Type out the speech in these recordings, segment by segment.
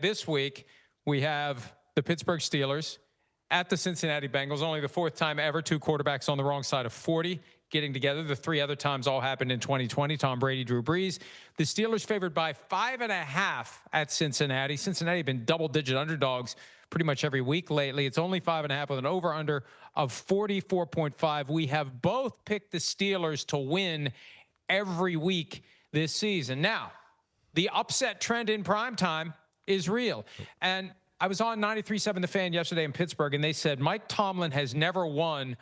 This week, we have the Pittsburgh Steelers at the Cincinnati Bengals. Only the fourth time ever two quarterbacks on the wrong side of 40 getting together. The three other times all happened in 2020. Tom Brady, Drew Brees. The Steelers favored by 5.5 at Cincinnati. Cincinnati have been double-digit underdogs pretty much every week lately. It's only 5.5 with an over-under of 44.5. We have both picked the Steelers to win every week this season. Now, the upset trend in primetime is real. And I was on 93.7 The Fan yesterday in Pittsburgh, and they said Mike Tomlin has never won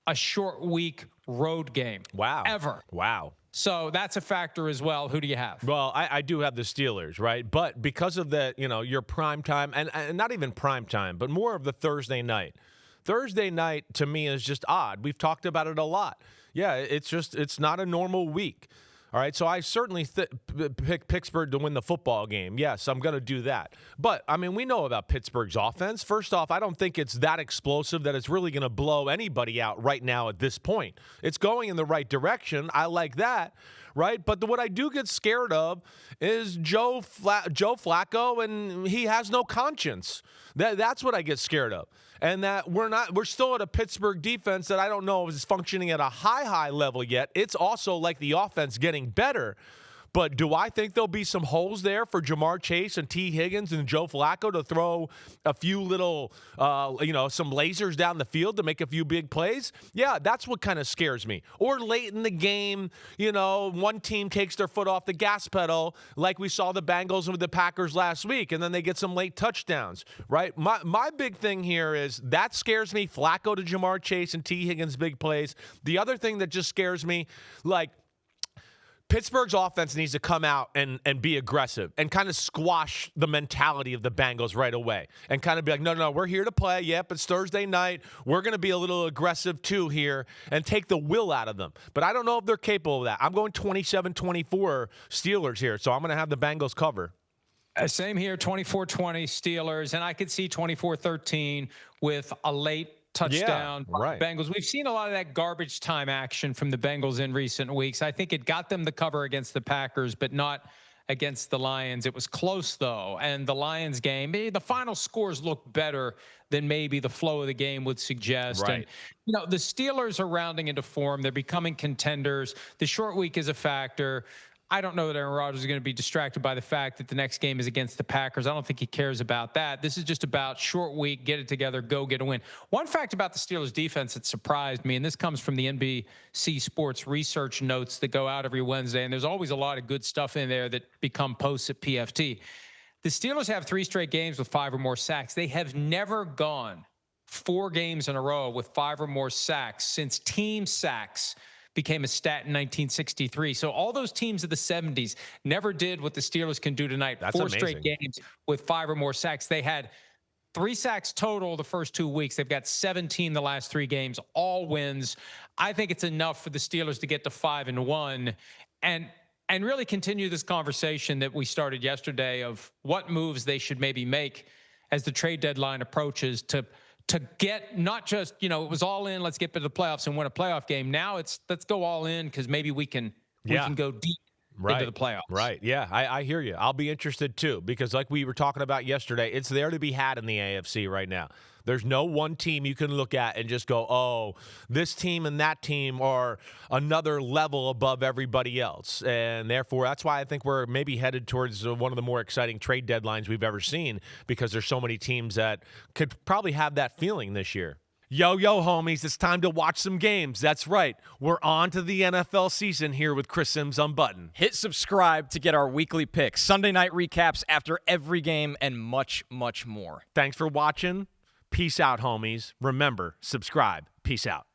a short week road game. Wow. Ever. Wow. So that's a factor as well. Who do you have? Well, I do have the Steelers, right? But because of the, your prime time, and not even prime time, but more of the Thursday night. Thursday night, to me, is just odd. We've talked about it a lot. Yeah, it's not a normal week. All right, so I certainly pick Pittsburgh to win the football game. Yes, I'm going to do that. But, we know about Pittsburgh's offense. First off, I don't think it's that explosive that it's really going to blow anybody out right now at this point. It's going in the right direction. I like that, right? But what I do get scared of is Joe Flacco, and he has no conscience. That's what I get scared of. And that we're still at a Pittsburgh defense that I don't know is functioning at a high level yet. It's also like the offense getting better. But do I think there'll be some holes there for Jamar Chase and T. Higgins and Joe Flacco to throw a few little, some lasers down the field to make a few big plays? Yeah, that's what kind of scares me. Or late in the game, one team takes their foot off the gas pedal like we saw the Bengals with the Packers last week, and then they get some late touchdowns, right? My big thing here is that scares me, Flacco to Jamar Chase and T. Higgins big plays. The other thing that just scares me, Pittsburgh's offense needs to come out and be aggressive and kind of squash the mentality of the Bengals right away and kind of be like, no, we're here to play. Yep, it's Thursday night. We're going to be a little aggressive too here and take the will out of them. But I don't know if they're capable of that. I'm going 27-24 Steelers here, so I'm going to have the Bengals cover. Same here, 24-20 Steelers, and I could see 24-13 with a late touchdown right. Bengals. We've seen a lot of that garbage time action from the Bengals in recent weeks. I think it got them the cover against the Packers, but not against the Lions. It was close, though. And the Lions game, the final scores look better than maybe the flow of the game would suggest. Right. And, the Steelers are rounding into form. They're becoming contenders. The short week is a factor. I don't know that Aaron Rodgers is going to be distracted by the fact that the next game is against the Packers. I don't think he cares about that. This is just about short week, get it together, go get a win. One fact about the Steelers defense that surprised me, and this comes from the NBC Sports research notes that go out every Wednesday, and there's always a lot of good stuff in there that become posts at PFT. The Steelers have 3 straight games with 5 or more sacks. They have never gone 4 games in a row with 5 or more sacks since team sacks became a stat in 1963. So all those teams of the 70s never did what the Steelers can do tonight. That's 4 amazing. Straight games with 5 or more sacks. They had 3 sacks total the first 2 weeks. They've got 17 the last 3 games, all wins. I think it's enough for the Steelers to get to 5-1 and really continue this conversation that we started yesterday of what moves they should maybe make as the trade deadline approaches to get not just, it was all in, let's get to the playoffs and win a playoff game. Now it's let's go all in because maybe we can go deep into the playoffs. Right. Yeah, I hear you. I'll be interested too because like we were talking about yesterday, it's there to be had in the AFC right now. There's no one team you can look at and just go, oh, this team and that team are another level above everybody else. And therefore, that's why I think we're maybe headed towards one of the more exciting trade deadlines we've ever seen because there's so many teams that could probably have that feeling this year. Yo, homies, it's time to watch some games. That's right. We're on to the NFL season here with Chris Simms Unbuttoned. Hit subscribe to get our weekly picks, Sunday night recaps after every game, and much, much more. Thanks for watching. Peace out, homies. Remember, subscribe. Peace out.